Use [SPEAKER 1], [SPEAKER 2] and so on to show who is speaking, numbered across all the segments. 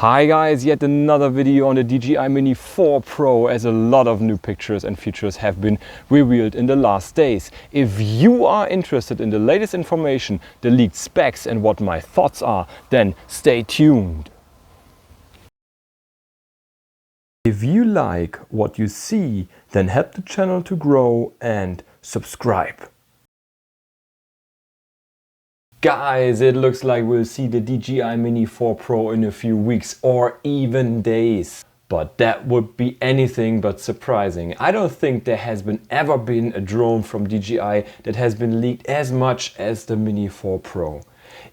[SPEAKER 1] Hi guys, yet another video on the DJI Mini 4 Pro, as a lot of new pictures and features have been revealed in the last days. If you are interested in the latest information, the leaked specs and what my thoughts are, then stay tuned. If you like what you see, then help the channel to grow and subscribe. Guys, it looks like we'll see the DJI Mini 4 Pro in a few weeks or even days. But that would be anything but surprising. I don't think there has ever been a drone from DJI that has been leaked as much as the Mini 4 Pro.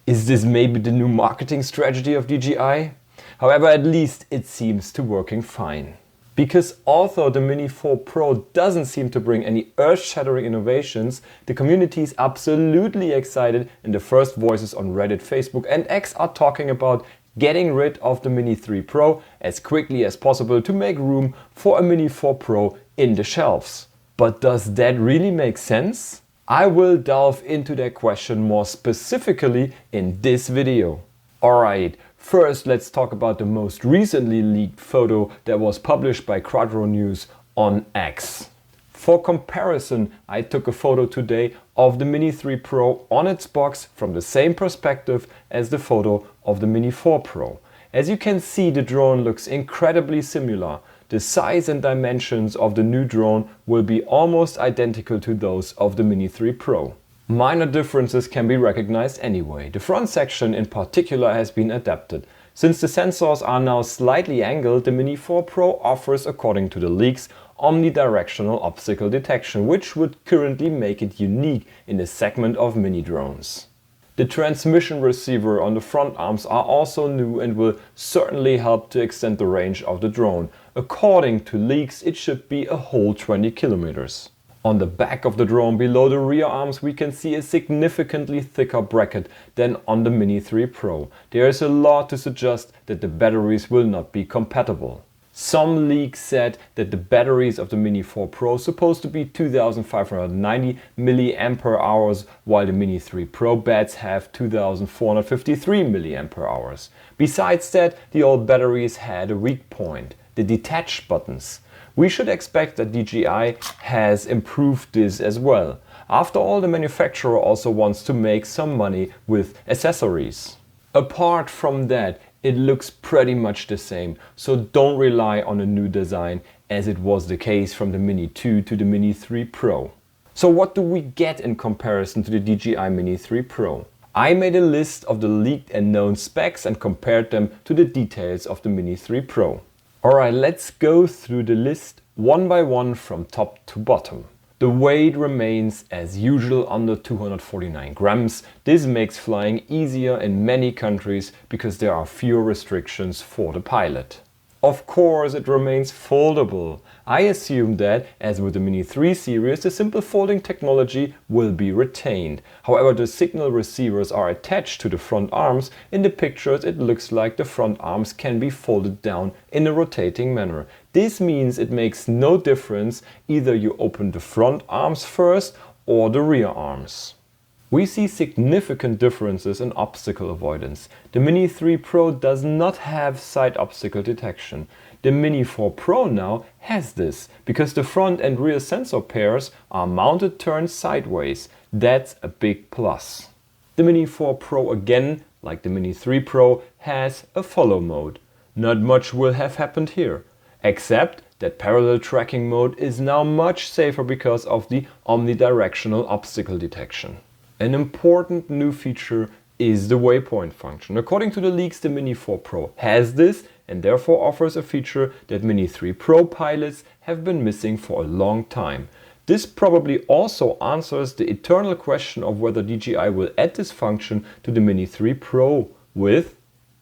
[SPEAKER 1] Is this maybe the new marketing strategy of DJI? However, at least it seems to working fine. Because although the Mini 4 Pro doesn't seem to bring any earth-shattering innovations, the community is absolutely excited, and the first voices on Reddit, Facebook and X are talking about getting rid of the Mini 3 Pro as quickly as possible to make room for a Mini 4 Pro in the shelves. But does that really make sense? I will delve into that question more specifically in this video. Alright. First, let's talk about the most recently leaked photo that was published by Quadro News on X. For comparison, I took a photo today of the Mini 3 Pro on its box from the same perspective as the photo of the Mini 4 Pro. As you can see, the drone looks incredibly similar. The size and dimensions of the new drone will be almost identical to those of the Mini 3 Pro. Minor differences can be recognized anyway. The front section in particular has been adapted. Since the sensors are now slightly angled, the Mini 4 Pro offers, according to the leaks, omnidirectional obstacle detection, which would currently make it unique in the segment of mini drones. The transmission receiver on the front arms are also new and will certainly help to extend the range of the drone. According to leaks, it should be a whole 20 kilometers. On the back of the drone below the rear arms we can see a significantly thicker bracket than on the Mini 3 Pro. There is a lot to suggest that the batteries will not be compatible. Some leaks said that the batteries of the Mini 4 Pro are supposed to be 2590 mAh, while the Mini 3 Pro bats have 2453 mAh. Besides that, the old batteries had a weak point: the detach buttons. We should expect that DJI has improved this as well. After all, the manufacturer also wants to make some money with accessories. Apart from that, it looks pretty much the same, so don't rely on a new design as it was the case from the Mini 2 to the Mini 3 Pro. So what do we get in comparison to the DJI Mini 3 Pro? I made a list of the leaked and known specs and compared them to the details of the Mini 3 Pro. Alright, let's go through the list one by one from top to bottom. The weight remains as usual under 249 grams. This makes flying easier in many countries because there are fewer restrictions for the pilot. Of course, it remains foldable. I assume that, as with the Mini 3 series, the simple folding technology will be retained. However, the signal receivers are attached to the front arms. In the pictures it looks like the front arms can be folded down in a rotating manner. This means it makes no difference either you open the front arms first or the rear arms. We see significant differences in obstacle avoidance. The Mini 3 Pro does not have side obstacle detection. The Mini 4 Pro now has this, because the front and rear sensor pairs are mounted turned sideways. That's a big plus. The Mini 4 Pro, again, like the Mini 3 Pro, has a follow mode. Not much will have happened here, except that parallel tracking mode is now much safer because of the omnidirectional obstacle detection. An important new feature is the waypoint function. According to the leaks, the Mini 4 Pro has this and therefore offers a feature that Mini 3 Pro pilots have been missing for a long time. This probably also answers the eternal question of whether DJI will add this function to the Mini 3 Pro with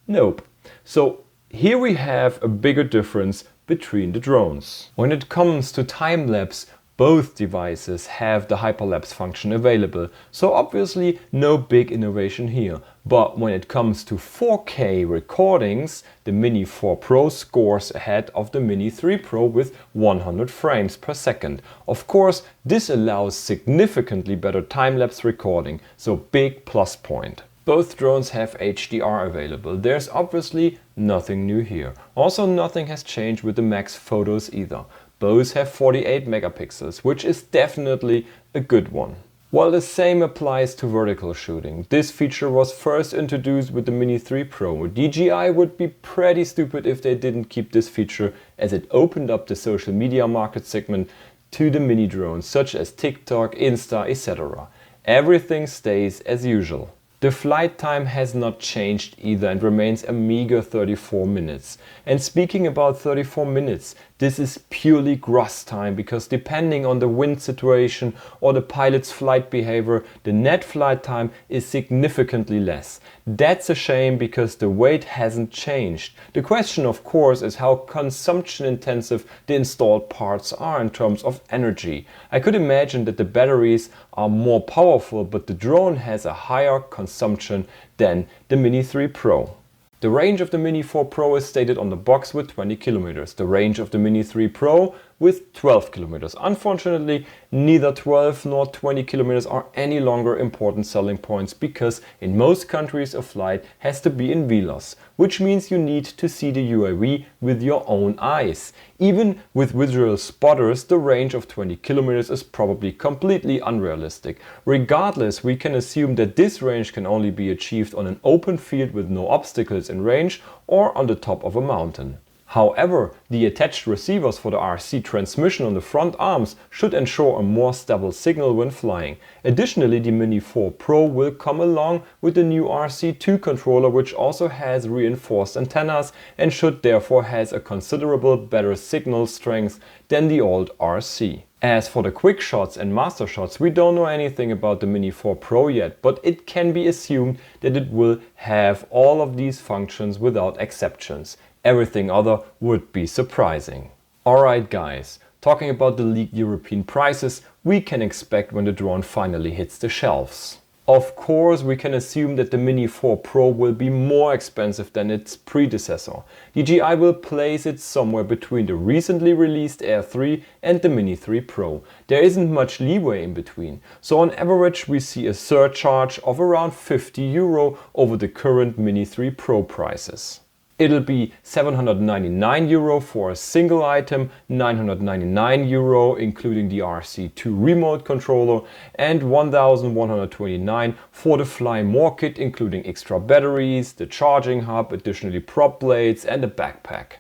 [SPEAKER 1] nope. So here we have a bigger difference between the drones. When it comes to time-lapse, both devices have the hyperlapse function available, so obviously no big innovation here. But when it comes to 4K recordings, the Mini 4 Pro scores ahead of the Mini 3 Pro with 100 frames per second. Of course, this allows significantly better time-lapse recording, so big plus point. Both drones have HDR available. There's obviously nothing new here. Also, nothing has changed with the max photos either. Both have 48 megapixels, which is definitely a good one. While the same applies to vertical shooting. This feature was first introduced with the Mini 3 Pro. DJI would be pretty stupid if they didn't keep this feature, as it opened up the social media market segment to the mini drones such as TikTok, Insta, etc. Everything stays as usual. The flight time has not changed either and remains a meager 34 minutes. And speaking about 34 minutes, this is purely gross time, because depending on the wind situation or the pilot's flight behavior, the net flight time is significantly less. That's a shame because the weight hasn't changed. The question of course is how consumption intensive the installed parts are in terms of energy. I could imagine that the batteries are more powerful, but the drone has a higher consumption than the Mini 3 Pro. The range of the Mini 4 Pro is stated on the box with 20 kilometers. The range of the Mini 3 Pro with 12 kilometers. Unfortunately, neither 12 nor 20 kilometers are any longer important selling points, because in most countries a flight has to be in VLOS, which means you need to see the UAV with your own eyes. Even with visual spotters, the range of 20 kilometers is probably completely unrealistic. Regardless, we can assume that this range can only be achieved on an open field with no obstacles in range or on the top of a mountain. However, the attached receivers for the RC transmission on the front arms should ensure a more stable signal when flying. Additionally, the Mini 4 Pro will come along with the new RC2 controller, which also has reinforced antennas and should therefore has a considerable better signal strength than the old RC. As for the quick shots and master shots, we don't know anything about the Mini 4 Pro yet, but it can be assumed that it will have all of these functions without exceptions. Everything other would be surprising. Alright guys, talking about the leaked European prices we can expect when the drone finally hits the shelves. Of course, we can assume that the Mini 4 Pro will be more expensive than its predecessor. DJI will place it somewhere between the recently released Air 3 and the Mini 3 Pro. There isn't much leeway in between, so on average we see a surcharge of around €50 over the current Mini 3 Pro prices. It'll be €799 for a single item, €999 including the RC2 remote controller, and €1,129 for the Fly More kit, including extra batteries, the charging hub, additionally prop blades and a backpack.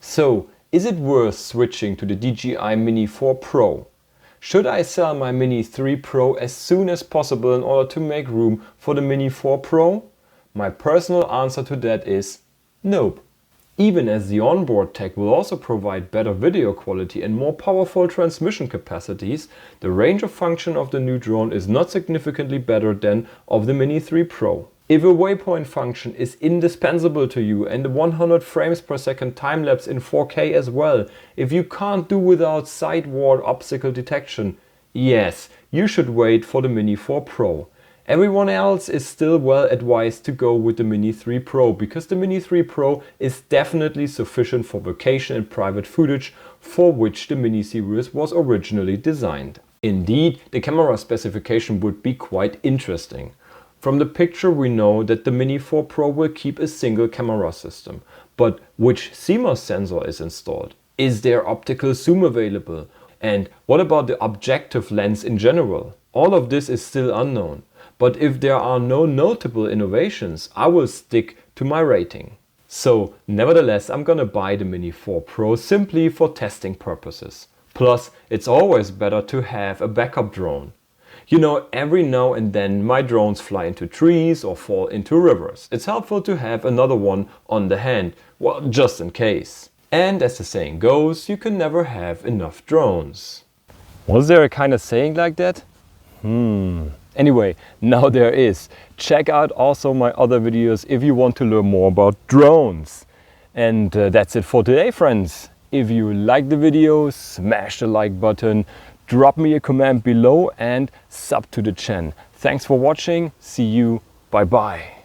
[SPEAKER 1] So, is it worth switching to the DJI Mini 4 Pro? Should I sell my Mini 3 Pro as soon as possible in order to make room for the Mini 4 Pro? My personal answer to that is nope. Even as the onboard tech will also provide better video quality and more powerful transmission capacities, the range of function of the new drone is not significantly better than of the Mini 3 Pro. If a waypoint function is indispensable to you and a 100 frames per second time-lapse in 4K as well, if you can't do without sideward obstacle detection, yes, you should wait for the Mini 4 Pro. Everyone else is still well advised to go with the Mini 3 Pro, because the Mini 3 Pro is definitely sufficient for vacation and private footage, for which the Mini series was originally designed. Indeed, the camera specification would be quite interesting. From the picture we know that the Mini 4 Pro will keep a single camera system. But which CMOS sensor is installed? Is there optical zoom available? And what about the objective lens in general? All of this is still unknown. But if there are no notable innovations, I will stick to my rating. So, nevertheless, I'm gonna buy the Mini 4 Pro simply for testing purposes. Plus, it's always better to have a backup drone. You know, every now and then my drones fly into trees or fall into rivers. It's helpful to have another one on the hand, well, just in case. And as the saying goes, you can never have enough drones. Was there a kind of saying like that? Anyway, now there is. Check out also my other videos if you want to learn more about drones. And that's it for today, friends. If you like the video, smash the like button, drop me a comment below and sub to the channel. Thanks for watching. See you. Bye bye.